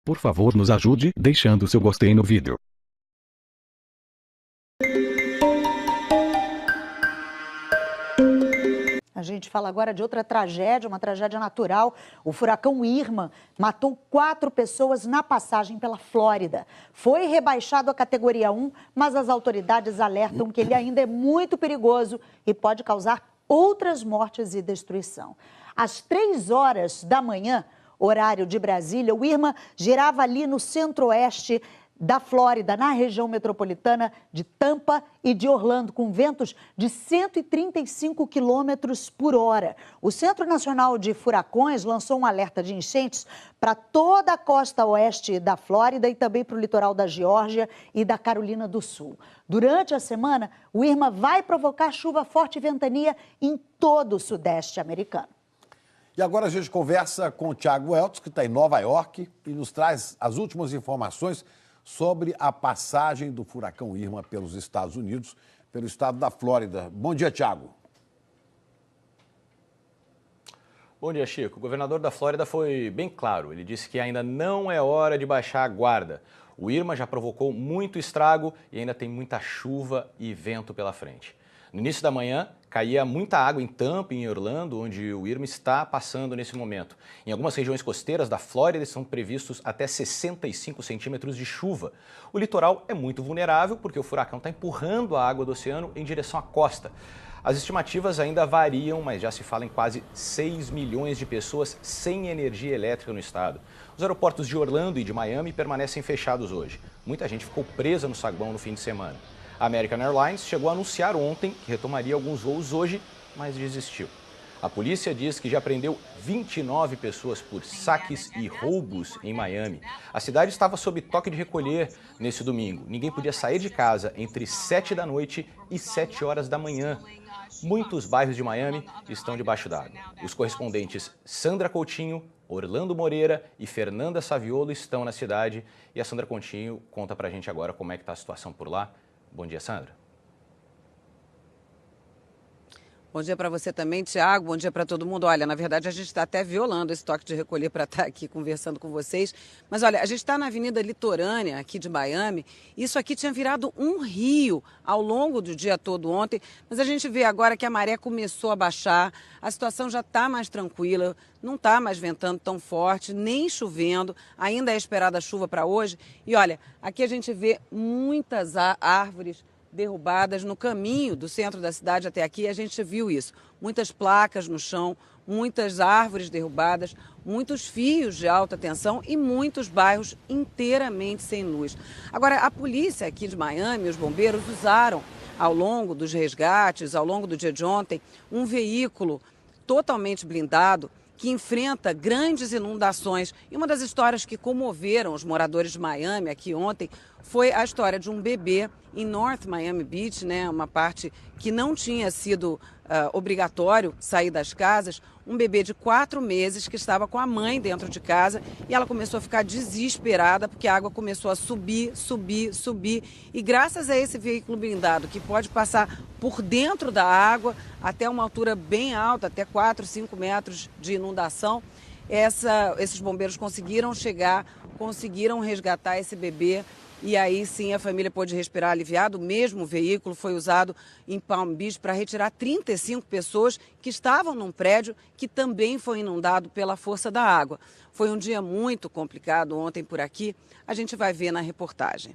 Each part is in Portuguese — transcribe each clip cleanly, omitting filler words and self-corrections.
Por favor, nos ajude deixando seu gostei no vídeo. A gente fala agora de outra tragédia, uma tragédia natural. O furacão Irma matou 4 pessoas na passagem pela Flórida. Foi rebaixado à categoria 1, mas as autoridades alertam que ele ainda é muito perigoso e pode causar outras mortes e destruição. Às 3 horas da manhã, horário de Brasília, o Irma girava ali no centro-oeste da Flórida, na região metropolitana de Tampa e de Orlando, com ventos de 135 quilômetros por hora. O Centro Nacional de Furacões lançou um alerta de enchentes para toda a costa oeste da Flórida e também para o litoral da Geórgia e da Carolina do Sul. Durante a semana, o Irma vai provocar chuva forte e ventania em todo o sudeste americano. E agora a gente conversa com o Thiago Weltz, que está em Nova York, e nos traz as últimas informações sobre a passagem do furacão Irma pelos Estados Unidos, pelo estado da Flórida. Bom dia, Thiago. Bom dia, Chico. O governador da Flórida foi bem claro. Ele disse que ainda não é hora de baixar a guarda. O Irma já provocou muito estrago e ainda tem muita chuva e vento pela frente. No início da manhã, caía muita água em Tampa e em Orlando, onde o Irma está passando nesse momento. Em algumas regiões costeiras da Flórida são previstos até 65 centímetros de chuva. O litoral é muito vulnerável porque o furacão está empurrando a água do oceano em direção à costa. As estimativas ainda variam, mas já se fala em quase 6 milhões de pessoas sem energia elétrica no estado. Os aeroportos de Orlando e de Miami permanecem fechados hoje. Muita gente ficou presa no saguão no fim de semana. A American Airlines chegou a anunciar ontem que retomaria alguns voos hoje, mas desistiu. A polícia diz que já prendeu 29 pessoas por saques e roubos em Miami. A cidade estava sob toque de recolher nesse domingo. Ninguém podia sair de casa entre 7 da noite e 7 horas da manhã. Muitos bairros de Miami estão debaixo d'água. Os correspondentes Sandra Coutinho, Orlando Moreira e Fernanda Saviolo estão na cidade. E a Sandra Coutinho conta pra gente agora como é que está a situação por lá. Bom dia, Sandra. Bom dia para você também, Thiago. Bom dia para todo mundo. Olha, na verdade, a gente está até violando esse toque de recolher para estar aqui conversando com vocês. Mas olha, a gente está na Avenida Litorânea, aqui de Miami. Isso aqui tinha virado um rio ao longo do dia todo ontem. Mas a gente vê agora que a maré começou a baixar. A situação já está mais tranquila. Não está mais ventando tão forte, nem chovendo. Ainda é esperada chuva para hoje. E olha, aqui a gente vê muitas árvores derrubadas no caminho do centro da cidade até aqui. A gente viu isso. Muitas placas no chão, muitas árvores derrubadas, muitos fios de alta tensão e muitos bairros inteiramente sem luz. Agora, a polícia aqui de Miami, os bombeiros, usaram ao longo dos resgates, ao longo do dia de ontem, um veículo totalmente blindado que enfrenta grandes inundações. E uma das histórias que comoveram os moradores de Miami aqui ontem foi a história de um bebê em North Miami Beach, né, uma parte que não tinha sido obrigatório sair das casas, um bebê de 4 meses que estava com a mãe dentro de casa e ela começou a ficar desesperada porque a água começou a subir e graças a esse veículo blindado que pode passar por dentro da água até uma altura bem alta, até 4, 5 metros de inundação, esses bombeiros conseguiram resgatar esse bebê. E aí sim a família pôde respirar aliviado. O mesmo veículo foi usado em Palm Beach para retirar 35 pessoas que estavam num prédio que também foi inundado pela força da água. Foi um dia muito complicado ontem por aqui. A gente vai ver na reportagem.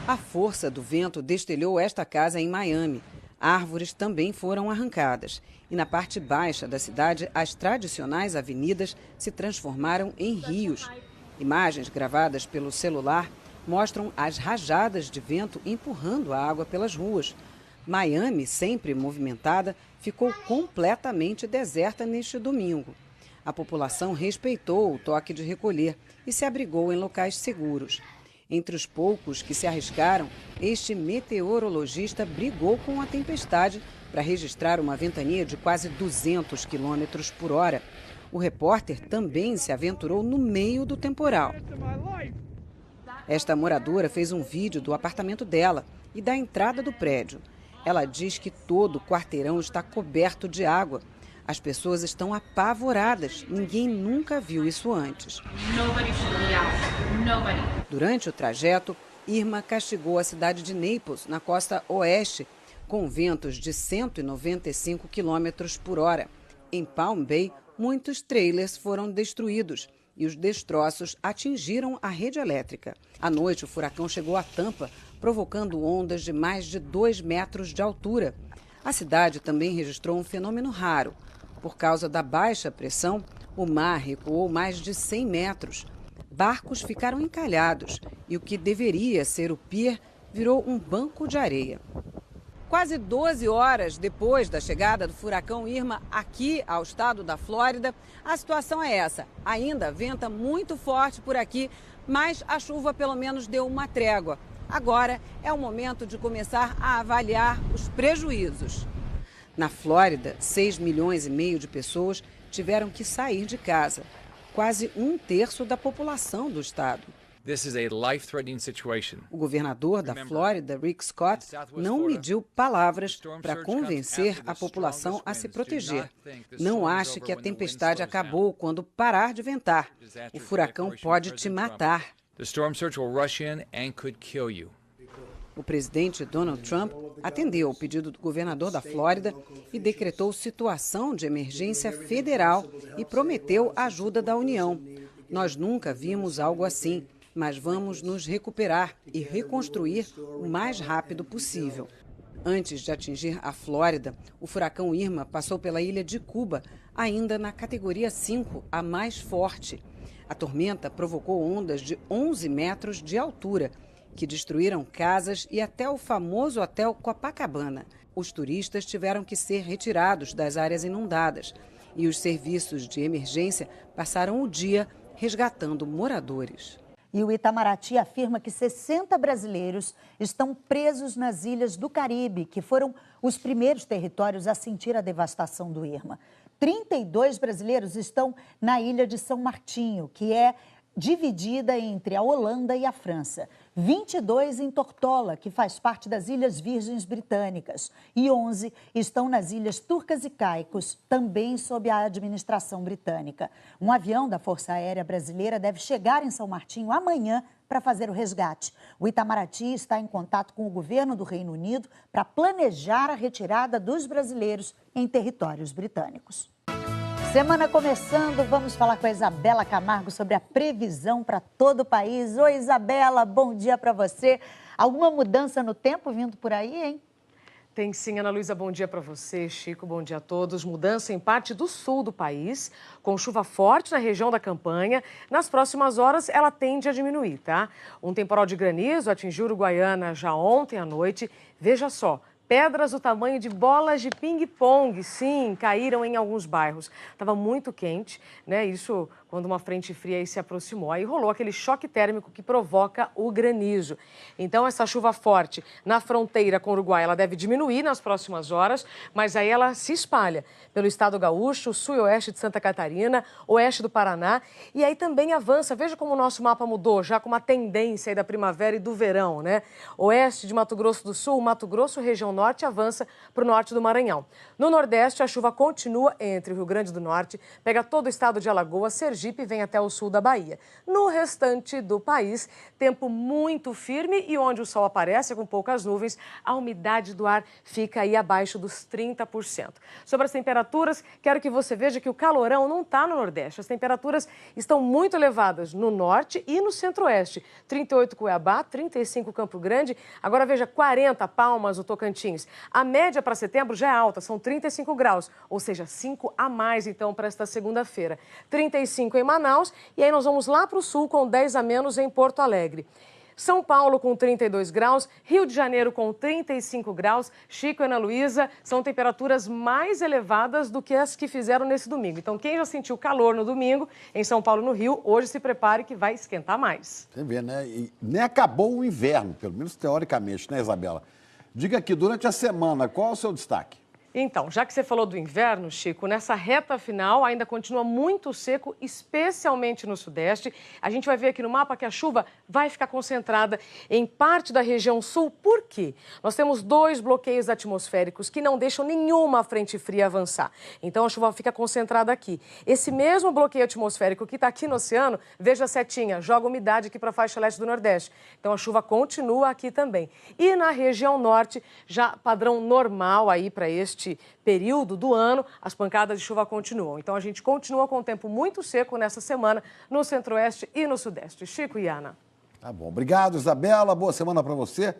A força do vento destelhou esta casa em Miami. Árvores também foram arrancadas. E na parte baixa da cidade, as tradicionais avenidas se transformaram em rios. Imagens gravadas pelo celular mostram as rajadas de vento empurrando a água pelas ruas. Miami, sempre movimentada, ficou completamente deserta neste domingo. A população respeitou o toque de recolher e se abrigou em locais seguros. Entre os poucos que se arriscaram, este meteorologista brigou com a tempestade para registrar uma ventania de quase 200 quilômetros por hora. O repórter também se aventurou no meio do temporal. Esta moradora fez um vídeo do apartamento dela e da entrada do prédio. Ela diz que todo o quarteirão está coberto de água. As pessoas estão apavoradas. Ninguém nunca viu isso antes. Durante o trajeto, Irma castigou a cidade de Naples, na costa oeste, com ventos de 195 km/h. Em Palm Bay, muitos trailers foram destruídos e os destroços atingiram a rede elétrica. À noite, o furacão chegou a Tampa, provocando ondas de mais de 2 metros de altura. A cidade também registrou um fenômeno raro. Por causa da baixa pressão, o mar recuou mais de 100 metros. Barcos ficaram encalhados e o que deveria ser o pier virou um banco de areia. Quase 12 horas depois da chegada do furacão Irma aqui ao estado da Flórida, a situação é essa. Ainda venta muito forte por aqui, mas a chuva pelo menos deu uma trégua. Agora é o momento de começar a avaliar os prejuízos. Na Flórida, 6,5 milhões de pessoas tiveram que sair de casa. Quase 1/3 da população do estado. O governador da Flórida, Rick Scott, não mediu palavras para convencer a população a se proteger. Não ache que a tempestade acabou quando parar de ventar. O furacão pode te matar. O presidente Donald Trump atendeu ao pedido do governador da Flórida e decretou situação de emergência federal e prometeu ajuda da União. Nós nunca vimos algo assim, mas vamos nos recuperar e reconstruir o mais rápido possível. Antes de atingir a Flórida, o furacão Irma passou pela ilha de Cuba, ainda na categoria 5, a mais forte. A tormenta provocou ondas de 11 metros de altura, que destruíram casas e até o famoso Hotel Copacabana. Os turistas tiveram que ser retirados das áreas inundadas e os serviços de emergência passaram o dia resgatando moradores. E o Itamaraty afirma que 60 brasileiros estão presos nas ilhas do Caribe, que foram os primeiros territórios a sentir a devastação do Irma. 32 brasileiros estão na ilha de São Martinho, que é dividida entre a Holanda e a França. 22 em Tortola, que faz parte das Ilhas Virgens Britânicas. E 11 estão nas Ilhas Turcas e Caicos, também sob a administração britânica. Um avião da Força Aérea Brasileira deve chegar em São Martinho amanhã para fazer o resgate. O Itamaraty está em contato com o governo do Reino Unido para planejar a retirada dos brasileiros em territórios britânicos. Semana começando, vamos falar com a Isabela Camargo sobre a previsão para todo o país. Oi, Isabela, bom dia para você. Alguma mudança no tempo vindo por aí, hein? Tem sim, Ana Luísa, bom dia para você, Chico, bom dia a todos. Mudança em parte do sul do país, com chuva forte na região da Campanha. Nas próximas horas, ela tende a diminuir, tá? Um temporal de granizo atingiu Uruguaiana já ontem à noite. Veja só. Pedras do tamanho de bolas de ping-pong, sim, caíram em alguns bairros. Estava muito quente, né? Isso quando uma frente fria aí se aproximou. Aí rolou aquele choque térmico que provoca o granizo. Então, essa chuva forte na fronteira com o Uruguai, ela deve diminuir nas próximas horas, mas aí ela se espalha pelo estado gaúcho, sul e oeste de Santa Catarina, oeste do Paraná, e aí também avança. Veja como o nosso mapa mudou, já com uma tendência aí da primavera e do verão, né? Oeste de Mato Grosso do Sul, Mato Grosso, região norte, avança para o norte do Maranhão. No nordeste, a chuva continua entre o Rio Grande do Norte, pega todo o estado de Alagoas, Sergipe e vem até o sul da Bahia. No restante do país, tempo muito firme e onde o sol aparece com poucas nuvens, a umidade do ar fica aí abaixo dos 30%. Sobre as temperaturas, quero que você veja que o calorão não está no Nordeste. As temperaturas estão muito elevadas no Norte e no Centro-Oeste. 38 Cuiabá, 35 Campo Grande, agora veja 40 Palmas, o Tocantins. A média para setembro já é alta, são 35 graus, ou seja, 5 a mais então para esta segunda-feira. 35 em Manaus e aí nós vamos lá para o sul com 10 a menos em Porto Alegre. São Paulo com 32 graus, Rio de Janeiro com 35 graus, Chico e Ana Luísa, são temperaturas mais elevadas do que as que fizeram nesse domingo. Então, quem já sentiu calor no domingo, em São Paulo e no Rio, hoje se prepare que vai esquentar mais. Você vê, né? E nem acabou o inverno, pelo menos teoricamente, né, Isabela? Diga aqui, durante a semana, qual é o seu destaque? Então, já que você falou do inverno, Chico, nessa reta final ainda continua muito seco, especialmente no sudeste. A gente vai ver aqui no mapa que a chuva vai ficar concentrada em parte da região sul. Por quê? Nós temos 2 bloqueios atmosféricos que não deixam nenhuma frente fria avançar. Então, a chuva fica concentrada aqui. Esse mesmo bloqueio atmosférico que está aqui no oceano, veja a setinha, joga umidade aqui para a faixa leste do Nordeste. Então, a chuva continua aqui também. E na região norte, já padrão normal aí para este período do ano, as pancadas de chuva continuam. Então, a gente continua com um tempo muito seco nessa semana no centro-oeste e no sudeste. Chico e Ana. Tá bom. Obrigado, Isabela. Boa semana para você.